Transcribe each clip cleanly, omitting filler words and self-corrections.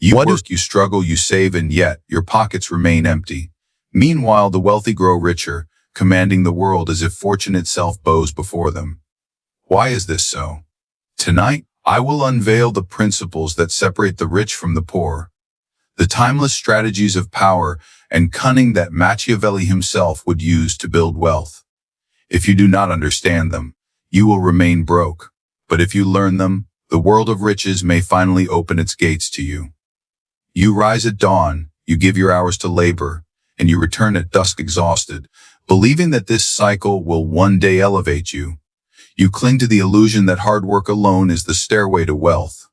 You work, you struggle, you save, and yet your pockets remain empty. Meanwhile, the wealthy grow richer, commanding the world as if fortune itself bows before them. Why is this so? Tonight, I will unveil the principles that separate the rich from the poor, the timeless strategies of power and cunning that Machiavelli himself would use to build wealth. If you do not understand them, you will remain broke. But if you learn them, the world of riches may finally open its gates to you. You rise at dawn, you give your hours to labor, and you return at dusk exhausted, believing that this cycle will one day elevate you. You cling to the illusion that hard work alone is the stairway to wealth.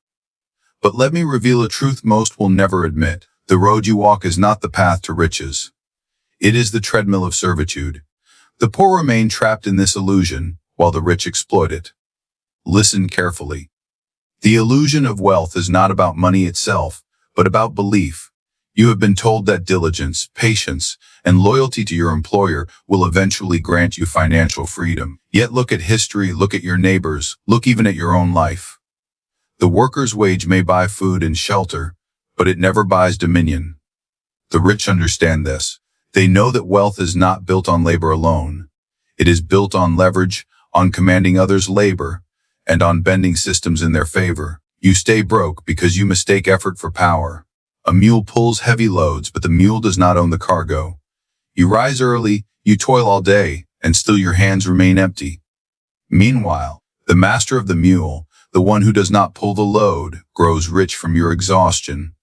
But let me reveal a truth most will never admit. The road you walk is not the path to riches. It is the treadmill of servitude. The poor remain trapped in this illusion, while the rich exploit it. Listen carefully. The illusion of wealth is not about money itself, but about belief. You have been told that diligence, patience, and loyalty to your employer will eventually grant you financial freedom. Yet look at history, look at your neighbors, look even at your own life. The worker's wage may buy food and shelter, but it never buys dominion. The rich understand this. They know that wealth is not built on labor alone. It is built on leverage, on commanding others' labor, and on bending systems in their favor. You stay broke because you mistake effort for power. A mule pulls heavy loads, but the mule does not own the cargo. You rise early, you toil all day, and still your hands remain empty. Meanwhile, the master of the mule, the one who does not pull the load, grows rich from your exhaustion.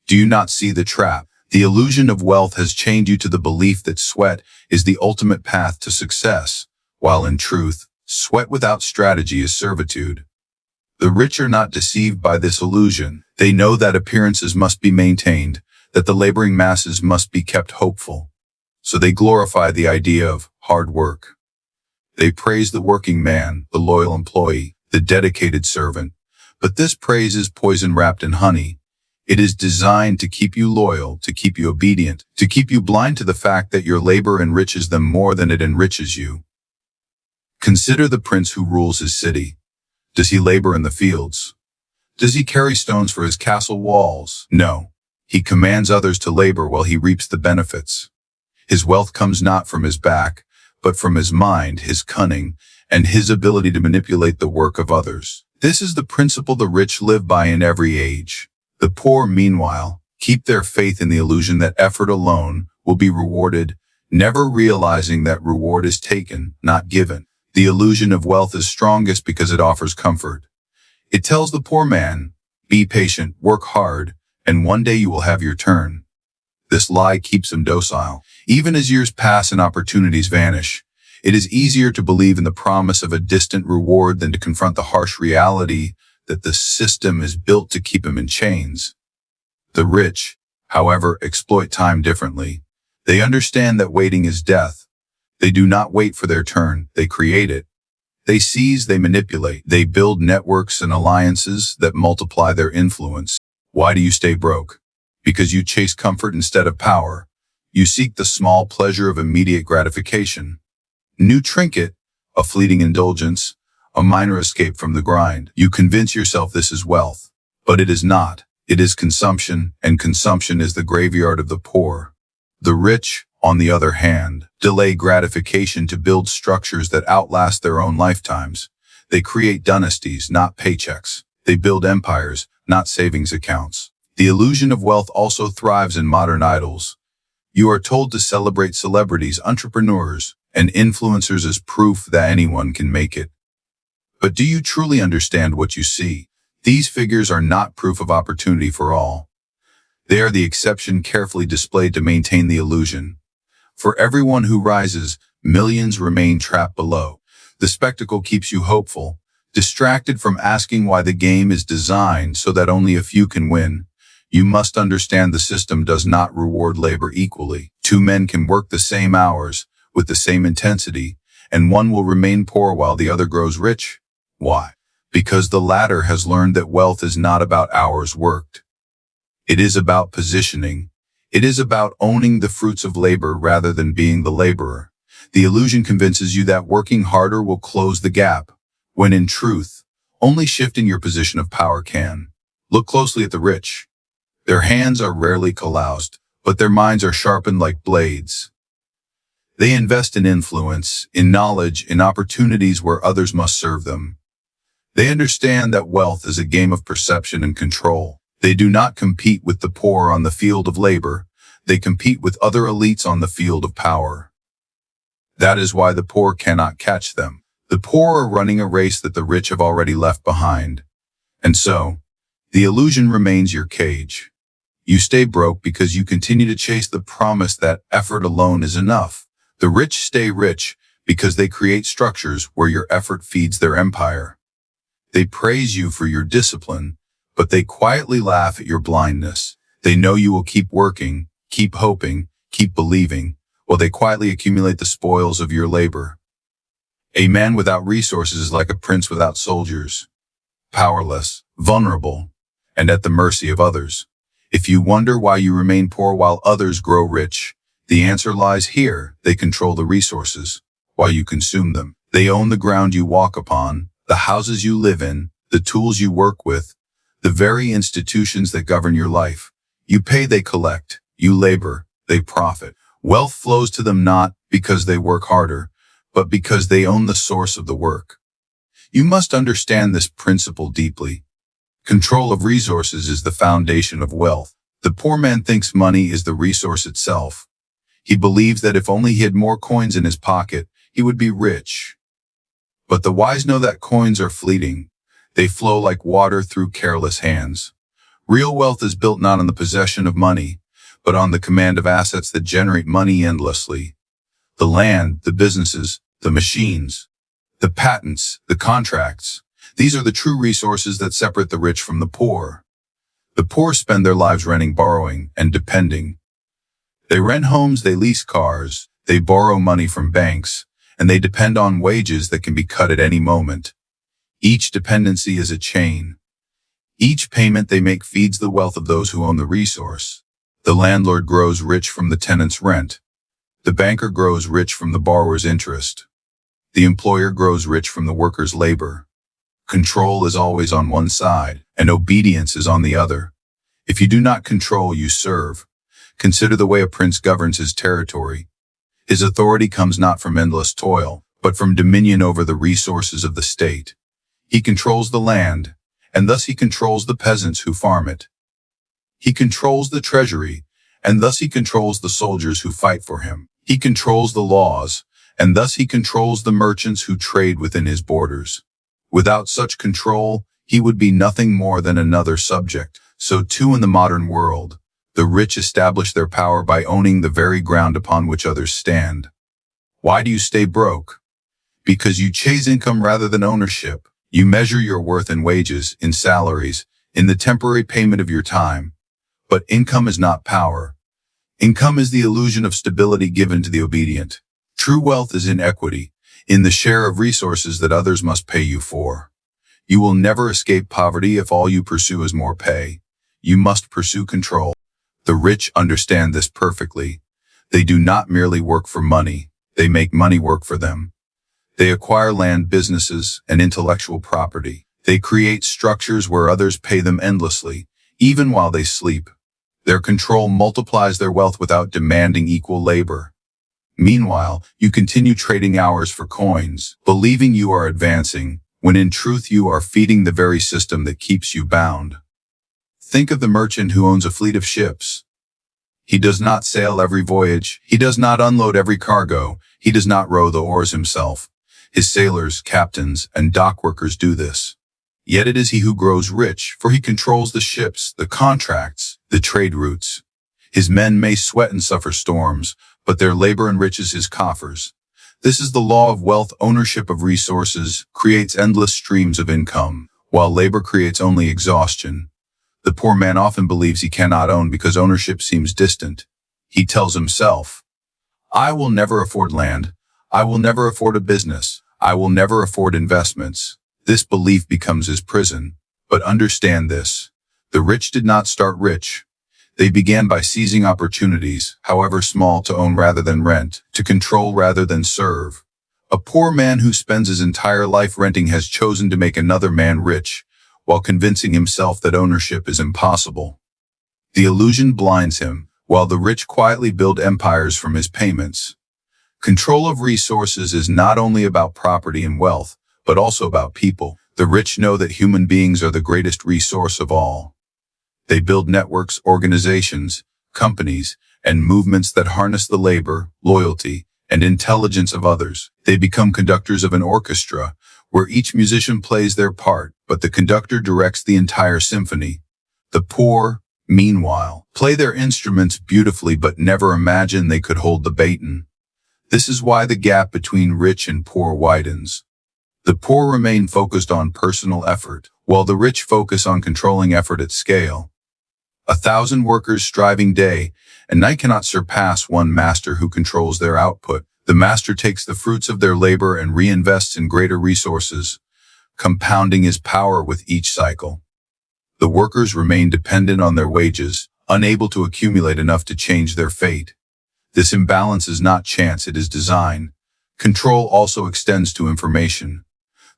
Do you not see the trap? The illusion of wealth has chained you to the belief that sweat is the ultimate path to success, while in truth, sweat without strategy is servitude. The rich are not deceived by this illusion. They know that appearances must be maintained, that the laboring masses must be kept hopeful. So they glorify the idea of hard work. They praise the working man, the loyal employee, the dedicated servant. But this praise is poison wrapped in honey. It is designed to keep you loyal, to keep you obedient, to keep you blind to the fact that your labor enriches them more than it enriches you. Consider the prince who rules his city. Does he labor in the fields? Does he carry stones for his castle walls? No. He commands others to labor while he reaps the benefits. His wealth comes not from his back, but from his mind, his cunning, and his ability to manipulate the work of others. This is the principle the rich live by in every age. The poor, meanwhile, keep their faith in the illusion that effort alone will be rewarded, never realizing that reward is taken, not given. The illusion of wealth is strongest because it offers comfort. It tells the poor man, be patient, work hard, and one day you will have your turn. This lie keeps him docile. Even as years pass and opportunities vanish, it is easier to believe in the promise of a distant reward than to confront the harsh reality that the system is built to keep him in chains. The rich, however, exploit time differently. They understand that waiting is death. They do not wait for their turn, they create it. They seize, they manipulate, they build networks and alliances that multiply their influence. Why do you stay broke? Because you chase comfort instead of power. You seek the small pleasure of immediate gratification. New trinket, a fleeting indulgence, a minor escape from the grind. You convince yourself this is wealth, but it is not. It is consumption, and consumption is the graveyard of the poor. The rich, on the other hand, delay gratification to build structures that outlast their own lifetimes. They create dynasties, not paychecks. They build empires, not savings accounts. The illusion of wealth also thrives in modern idols. You are told to celebrate celebrities, entrepreneurs, and influencers as proof that anyone can make it. But do you truly understand what you see? These figures are not proof of opportunity for all. They are the exception carefully displayed to maintain the illusion. For everyone who rises, millions remain trapped below. The spectacle keeps you hopeful, distracted from asking why the game is designed so that only a few can win. You must understand the system does not reward labor equally. Two men can work the same hours, with the same intensity, and one will remain poor while the other grows rich. Why? Because the latter has learned that wealth is not about hours worked. It is about positioning. It is about owning the fruits of labor rather than being the laborer. The illusion convinces you that working harder will close the gap, when in truth, only shifting your position of power can. Look closely at the rich. Their hands are rarely calloused, but their minds are sharpened like blades. They invest in influence, in knowledge, in opportunities where others must serve them. They understand that wealth is a game of perception and control. They do not compete with the poor on the field of labor. They compete with other elites on the field of power. That is why the poor cannot catch them. The poor are running a race that the rich have already left behind. And so, the illusion remains your cage. You stay broke because you continue to chase the promise that effort alone is enough. The rich stay rich because they create structures where your effort feeds their empire. They praise you for your discipline, but they quietly laugh at your blindness. They know you will keep working, keep hoping, keep believing, while they quietly accumulate the spoils of your labor. A man without resources is like a prince without soldiers, powerless, vulnerable, and at the mercy of others. If you wonder why you remain poor while others grow rich, the answer lies here. They control the resources, while you consume them. They own the ground you walk upon, the houses you live in, the tools you work with, the very institutions that govern your life. You pay, they collect. You labor, they profit. Wealth flows to them not because they work harder, but because they own the source of the work. You must understand this principle deeply. Control of resources is the foundation of wealth. The poor man thinks money is the resource itself. He believes that if only he had more coins in his pocket, he would be rich. But the wise know that coins are fleeting. They flow like water through careless hands. Real wealth is built not on the possession of money, but on the command of assets that generate money endlessly. The land, the businesses, the machines, the patents, the contracts. These are the true resources that separate the rich from the poor. The poor spend their lives renting, borrowing, and depending. They rent homes, they lease cars, they borrow money from banks, and they depend on wages that can be cut at any moment. Each dependency is a chain. Each payment they make feeds the wealth of those who own the resource. The landlord grows rich from the tenant's rent. The banker grows rich from the borrower's interest. The employer grows rich from the worker's labor. Control is always on one side, and obedience is on the other. If you do not control, you serve. Consider the way a prince governs his territory. His authority comes not from endless toil, but from dominion over the resources of the state. He controls the land, and thus he controls the peasants who farm it. He controls the treasury, and thus he controls the soldiers who fight for him. He controls the laws, and thus he controls the merchants who trade within his borders. Without such control, he would be nothing more than another subject. So too in the modern world, the rich establish their power by owning the very ground upon which others stand. Why do you stay broke? Because you chase income rather than ownership. You measure your worth in wages, in salaries, in the temporary payment of your time. But income is not power. Income is the illusion of stability given to the obedient. True wealth is in equity, in the share of resources that others must pay you for. You will never escape poverty if all you pursue is more pay. You must pursue control. The rich understand this perfectly. They do not merely work for money. They make money work for them. They acquire land, businesses, and intellectual property. They create structures where others pay them endlessly, even while they sleep. Their control multiplies their wealth without demanding equal labor. Meanwhile, you continue trading hours for coins, believing you are advancing, when in truth you are feeding the very system that keeps you bound. Think of the merchant who owns a fleet of ships. He does not sail every voyage. He does not unload every cargo. He does not row the oars himself. His sailors, captains, and dock workers do this. Yet it is he who grows rich, for he controls the ships, the contracts, the trade routes. His men may sweat and suffer storms, but their labor enriches his coffers. This is the law of wealth. Ownership of resources creates endless streams of income, while labor creates only exhaustion. The poor man often believes he cannot own because ownership seems distant. He tells himself, "I will never afford land. I will never afford a business. I will never afford investments." This belief becomes his prison. But understand this. The rich did not start rich. They began by seizing opportunities, however small, to own rather than rent, to control rather than serve. A poor man who spends his entire life renting has chosen to make another man rich, while convincing himself that ownership is impossible. The illusion blinds him, while the rich quietly build empires from his payments. Control of resources is not only about property and wealth, but also about people. The rich know that human beings are the greatest resource of all. They build networks, organizations, companies, and movements that harness the labor, loyalty, and intelligence of others. They become conductors of an orchestra, where each musician plays their part, but the conductor directs the entire symphony. The poor, meanwhile, play their instruments beautifully but never imagine they could hold the baton. This is why the gap between rich and poor widens. The poor remain focused on personal effort, while the rich focus on controlling effort at scale. 1,000 workers striving day and night cannot surpass one master who controls their output. The master takes the fruits of their labor and reinvests in greater resources, compounding his power with each cycle. The workers remain dependent on their wages, unable to accumulate enough to change their fate. This imbalance is not chance, it is design. Control also extends to information.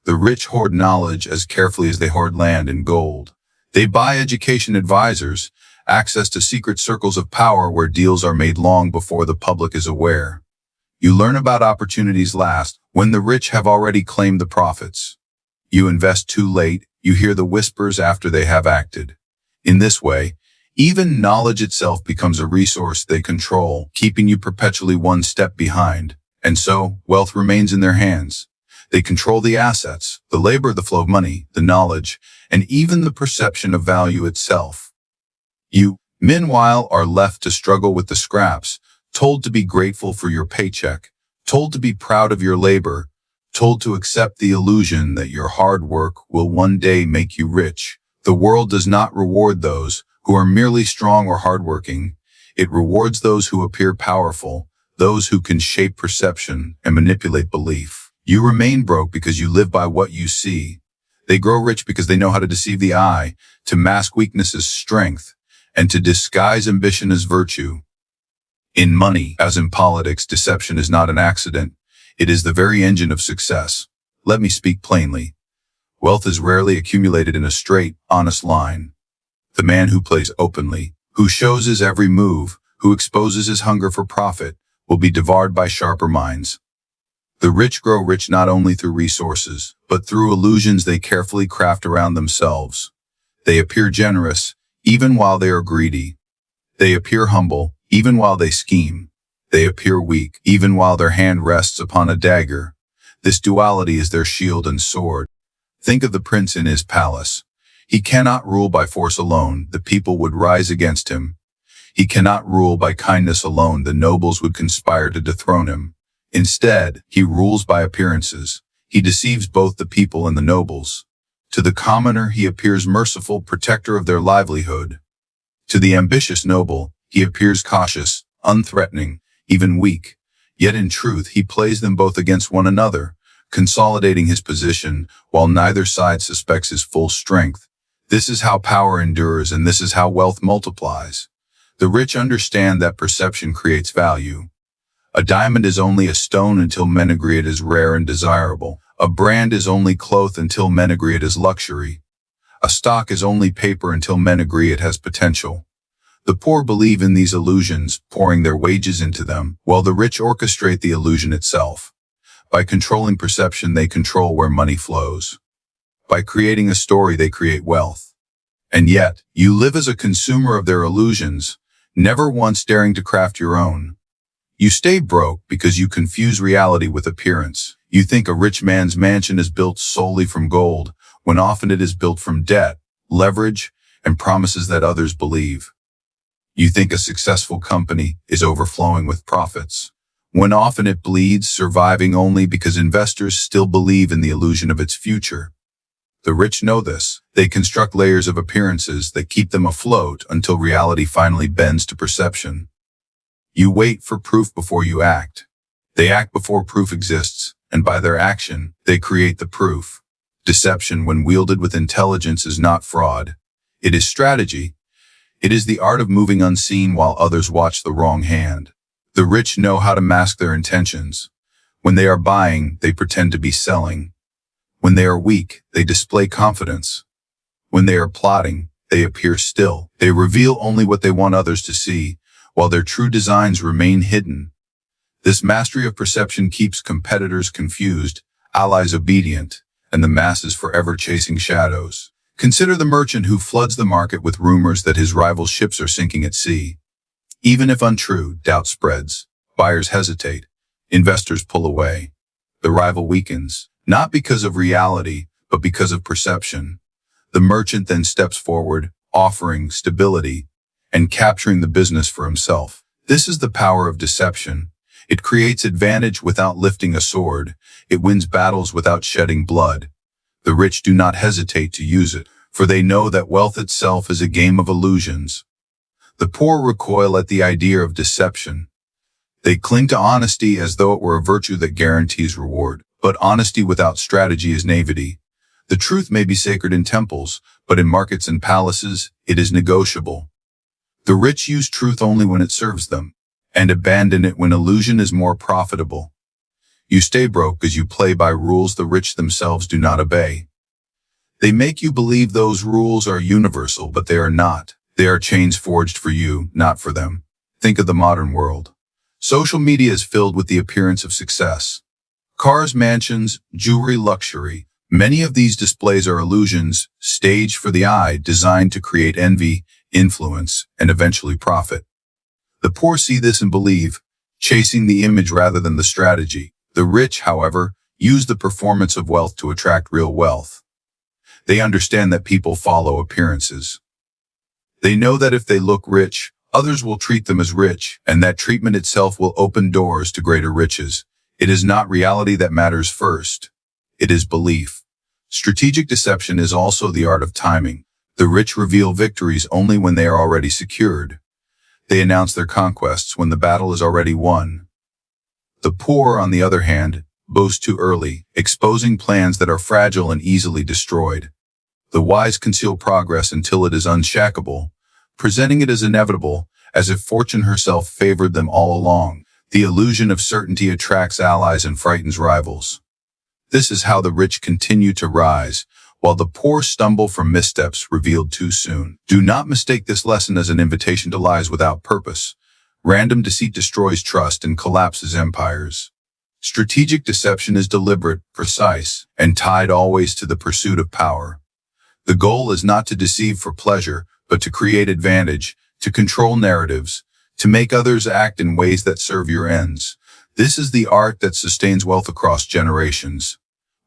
The rich hoard knowledge as carefully as they hoard land and gold. They buy education advisors, access to secret circles of power where deals are made long before the public is aware. You learn about opportunities last when the rich have already claimed the profits. You invest too late, you hear the whispers after they have acted. In this way, even knowledge itself becomes a resource they control, keeping you perpetually one step behind. And so, wealth remains in their hands. They control the assets, the labor, the flow of money, the knowledge, and even the perception of value itself. You, meanwhile, are left to struggle with the scraps, told to be grateful for your paycheck, told to be proud of your labor, told to accept the illusion that your hard work will one day make you rich. The world does not reward those who are merely strong or hardworking. It rewards those who appear powerful, those who can shape perception and manipulate belief. You remain broke because you live by what you see. They grow rich because they know how to deceive the eye, to mask weakness as strength, and to disguise ambition as virtue. In money, as in politics, deception is not an accident. It is the very engine of success. Let me speak plainly. Wealth is rarely accumulated in a straight, honest line. The man who plays openly, who shows his every move, who exposes his hunger for profit, will be devoured by sharper minds. The rich grow rich not only through resources, but through illusions they carefully craft around themselves. They appear generous, even while they are greedy. They appear humble, even while they scheme. They appear weak, even while their hand rests upon a dagger. This duality is their shield and sword. Think of the prince in his palace. He cannot rule by force alone, the people would rise against him. He cannot rule by kindness alone, the nobles would conspire to dethrone him. Instead, he rules by appearances. He deceives both the people and the nobles. To the commoner, he appears merciful, protector of their livelihood. To the ambitious noble, he appears cautious, unthreatening, even weak. Yet in truth, he plays them both against one another, consolidating his position while neither side suspects his full strength. This is how power endures, and this is how wealth multiplies. The rich understand that perception creates value. A diamond is only a stone until men agree it is rare and desirable. A brand is only cloth until men agree it is luxury. A stock is only paper until men agree it has potential. The poor believe in these illusions, pouring their wages into them, while the rich orchestrate the illusion itself. By controlling perception, they control where money flows. By creating a story, they create wealth. And yet, you live as a consumer of their illusions, never once daring to craft your own. You stay broke because you confuse reality with appearance. You think a rich man's mansion is built solely from gold, when often it is built from debt, leverage, and promises that others believe. You think a successful company is overflowing with profits, when often it bleeds, surviving only because investors still believe in the illusion of its future. The rich know this. They construct layers of appearances that keep them afloat until reality finally bends to perception. You wait for proof before you act. They act before proof exists, and by their action, they create the proof. Deception, when wielded with intelligence, is not fraud. It is strategy. It is the art of moving unseen while others watch the wrong hand. The rich know how to mask their intentions. When they are buying, they pretend to be selling. When they are weak, they display confidence. When they are plotting, they appear still. They reveal only what they want others to see, while their true designs remain hidden. This mastery of perception keeps competitors confused, allies obedient, and the masses forever chasing shadows. Consider the merchant who floods the market with rumors that his rival ships are sinking at sea. Even if untrue, doubt spreads. Buyers hesitate. Investors pull away. The rival weakens, not because of reality, but because of perception. The merchant then steps forward, offering stability and capturing the business for himself. This is the power of deception. It creates advantage without lifting a sword. It wins battles without shedding blood. The rich do not hesitate to use it, for they know that wealth itself is a game of illusions. The poor recoil at the idea of deception. They cling to honesty as though it were a virtue that guarantees reward. But honesty without strategy is naivety. The truth may be sacred in temples, but in markets and palaces, it is negotiable. The rich use truth only when it serves them, and abandon it when illusion is more profitable. You stay broke because you play by rules the rich themselves do not obey. They make you believe those rules are universal, but they are not. They are chains forged for you, not for them. Think of the modern world. Social media is filled with the appearance of success. Cars, mansions, jewelry, luxury. Many of these displays are illusions, staged for the eye, designed to create envy, influence, and eventually profit. The poor see this and believe, chasing the image rather than the strategy. The rich, however, use the performance of wealth to attract real wealth. They understand that people follow appearances. They know that if they look rich, others will treat them as rich, and that treatment itself will open doors to greater riches. It is not reality that matters first. It is belief. Strategic deception is also the art of timing. The rich reveal victories only when they are already secured. They announce their conquests when the battle is already won. The poor, on the other hand, boast too early, exposing plans that are fragile and easily destroyed. The wise conceal progress until it is unshackable, presenting it as inevitable, as if fortune herself favored them all along. The illusion of certainty attracts allies and frightens rivals. This is how the rich continue to rise, while the poor stumble from missteps revealed too soon. Do not mistake this lesson as an invitation to lies without purpose. Random deceit destroys trust and collapses empires. Strategic deception is deliberate, precise, and tied always to the pursuit of power. The goal is not to deceive for pleasure, but to create advantage, to control narratives, to make others act in ways that serve your ends. This is the art that sustains wealth across generations.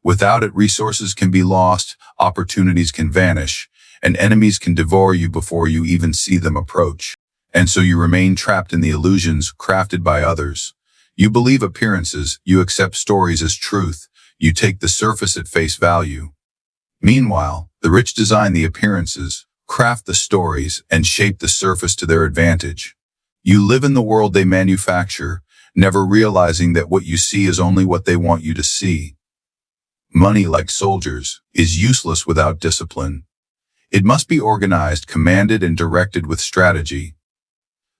Without it, resources can be lost, opportunities can vanish, and enemies can devour you before you even see them approach. And so you remain trapped in the illusions crafted by others. You believe appearances, you accept stories as truth, you take the surface at face value. Meanwhile, the rich design the appearances, craft the stories, and shape the surface to their advantage. You live in the world they manufacture, never realizing that what you see is only what they want you to see. Money, like soldiers, is useless without discipline. It must be organized, commanded, and directed with strategy.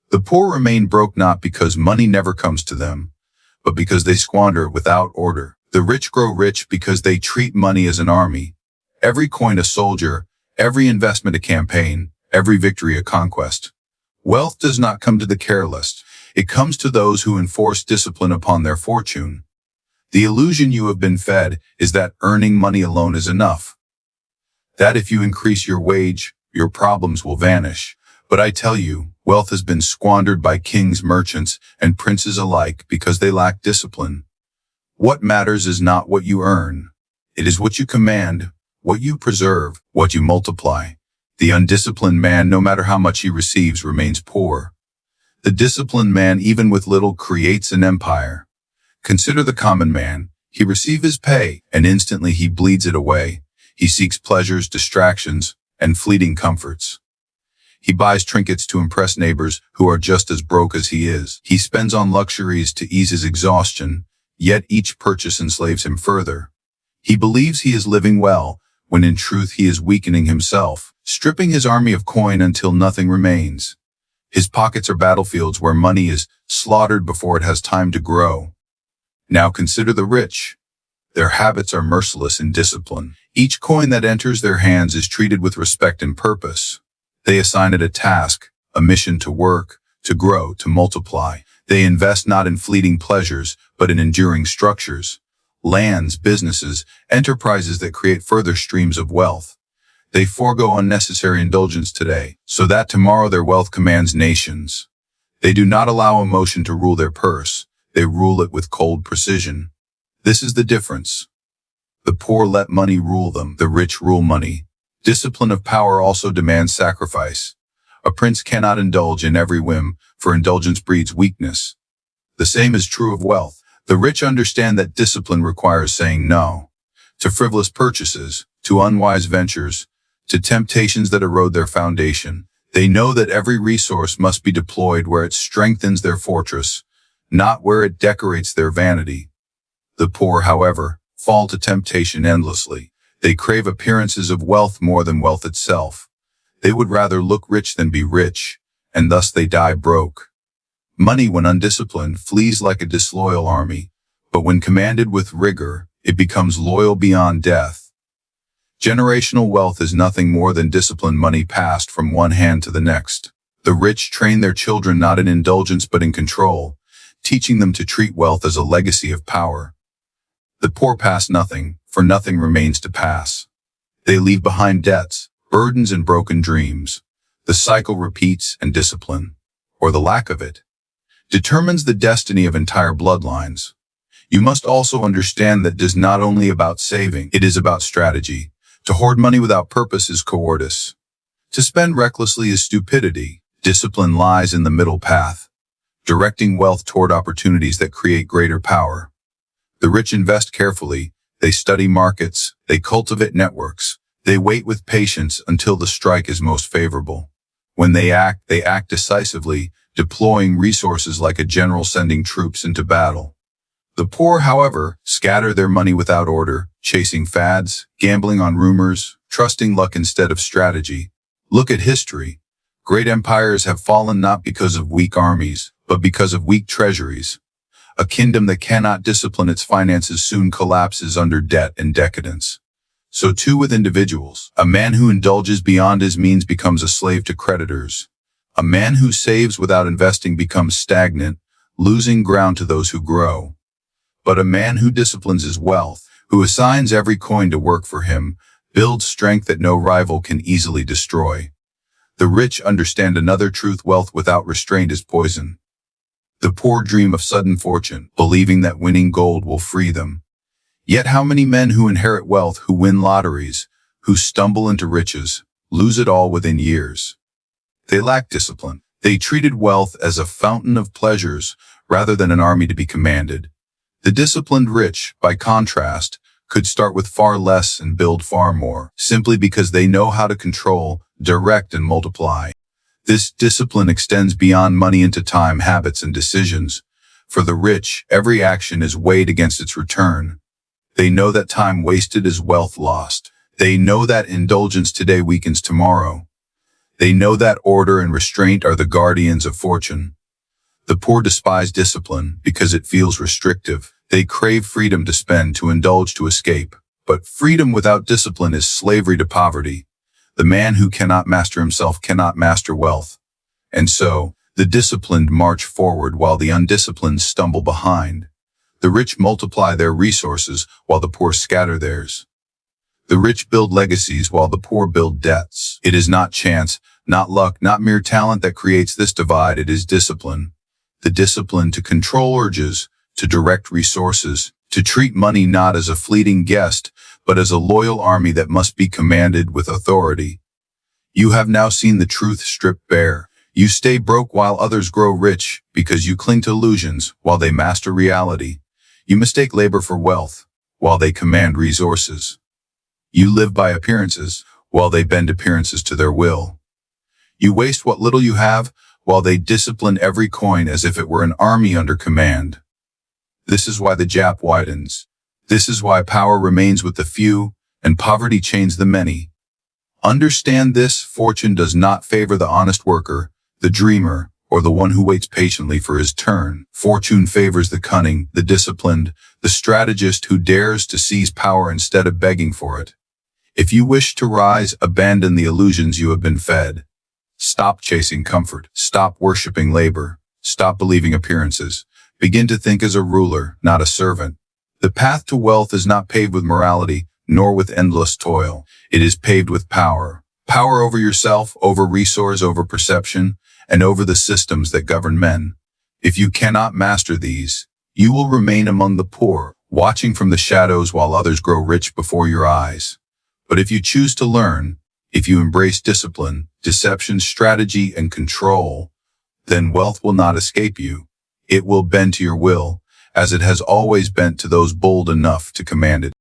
The poor remain broke not because money never comes to them, but because they squander it without order. The rich grow rich because they treat money as an army. Every coin a soldier, every investment a campaign, every victory a conquest. Wealth does not come to the careless. It comes to those who enforce discipline upon their fortune. The illusion you have been fed is that earning money alone is enough. That if you increase your wage, your problems will vanish. But I tell you, wealth has been squandered by kings, merchants, and princes alike because they lack discipline. What matters is not what you earn. It is what you command, what you preserve, what you multiply. The undisciplined man, no matter how much he receives, remains poor. The disciplined man, even with little, creates an empire. Consider the common man. He receives his pay, and instantly he bleeds it away. He seeks pleasures, distractions, and fleeting comforts. He buys trinkets to impress neighbors who are just as broke as he is. He spends on luxuries to ease his exhaustion, yet each purchase enslaves him further. He believes he is living well, when in truth he is weakening himself, stripping his army of coin until nothing remains. His pockets are battlefields where money is slaughtered before it has time to grow. Now consider the rich. Their habits are merciless in discipline. Each coin that enters their hands is treated with respect and purpose. They assign it a task, a mission to work, to grow, to multiply. They invest not in fleeting pleasures, but in enduring structures, lands, businesses, enterprises that create further streams of wealth. They forego unnecessary indulgence today, so that tomorrow their wealth commands nations. They do not allow emotion to rule their purse. They rule it with cold precision. This is the difference. The poor let money rule them. The rich rule money. Discipline of power also demands sacrifice. A prince cannot indulge in every whim, for indulgence breeds weakness. The same is true of wealth. The rich understand that discipline requires saying no to frivolous purchases, to unwise ventures, to temptations that erode their foundation. They know that every resource must be deployed where it strengthens their fortress, not where it decorates their vanity. The poor, however, fall to temptation endlessly. They crave appearances of wealth more than wealth itself. They would rather look rich than be rich, and thus they die broke. Money, when undisciplined, flees like a disloyal army, but when commanded with rigor, it becomes loyal beyond death. Generational wealth is nothing more than disciplined money passed from one hand to the next. The rich train their children not in indulgence but in control, teaching them to treat wealth as a legacy of power. The poor pass nothing, for nothing remains to pass. They leave behind debts, burdens, and broken dreams. The cycle repeats, and discipline, or the lack of it, determines the destiny of entire bloodlines. You must also understand that it is not only about saving, it is about strategy. To hoard money without purpose is cowardice. To spend recklessly is stupidity. Discipline lies in the middle path, directing wealth toward opportunities that create greater power. The rich invest carefully. They study markets. They cultivate networks. They wait with patience until the strike is most favorable. When they act decisively, deploying resources like a general sending troops into battle. The poor, however, scatter their money without order, chasing fads, gambling on rumors, trusting luck instead of strategy. Look at history. Great empires have fallen not because of weak armies, but because of weak treasuries. A kingdom that cannot discipline its finances soon collapses under debt and decadence. So too with individuals. A man who indulges beyond his means becomes a slave to creditors. A man who saves without investing becomes stagnant, losing ground to those who grow. But a man who disciplines his wealth, who assigns every coin to work for him, builds strength that no rival can easily destroy. The rich understand another truth: wealth without restraint is poison. The poor dream of sudden fortune, believing that winning gold will free them. Yet how many men who inherit wealth, who win lotteries, who stumble into riches, lose it all within years? They lack discipline. They treated wealth as a fountain of pleasures rather than an army to be commanded. The disciplined rich, by contrast, could start with far less and build far more, simply because they know how to control, direct, and multiply. This discipline extends beyond money into time, habits, and decisions. For the rich, every action is weighed against its return. They know that time wasted is wealth lost. They know that indulgence today weakens tomorrow. They know that order and restraint are the guardians of fortune. The poor despise discipline because it feels restrictive. They crave freedom to spend, to indulge, to escape. But freedom without discipline is slavery to poverty. The man who cannot master himself cannot master wealth. And so, the disciplined march forward while the undisciplined stumble behind. The rich multiply their resources while the poor scatter theirs. The rich build legacies while the poor build debts. It is not chance, not luck, not mere talent that creates this divide. It is discipline. The discipline to control urges, to direct resources, to treat money not as a fleeting guest, but as a loyal army that must be commanded with authority. You have now seen the truth stripped bare. You stay broke while others grow rich because you cling to illusions while they master reality. You mistake labor for wealth while they command resources. You live by appearances while they bend appearances to their will. You waste what little you have while they discipline every coin as if it were an army under command. This is why the gap widens. This is why power remains with the few and poverty chains the many. Understand this: fortune does not favor the honest worker, the dreamer, or the one who waits patiently for his turn. Fortune favors the cunning, the disciplined, the strategist who dares to seize power instead of begging for it. If you wish to rise, abandon the illusions you have been fed. Stop chasing comfort. Stop worshiping labor. Stop believing appearances. Begin to think as a ruler, not a servant. The path to wealth is not paved with morality, nor with endless toil. It is paved with power. Power over yourself, over resource, over perception, and over the systems that govern men. If you cannot master these, you will remain among the poor, watching from the shadows while others grow rich before your eyes. But if you choose to learn, if you embrace discipline, deception, strategy, and control, then wealth will not escape you. It will bend to your will, as it has always bent to those bold enough to command it.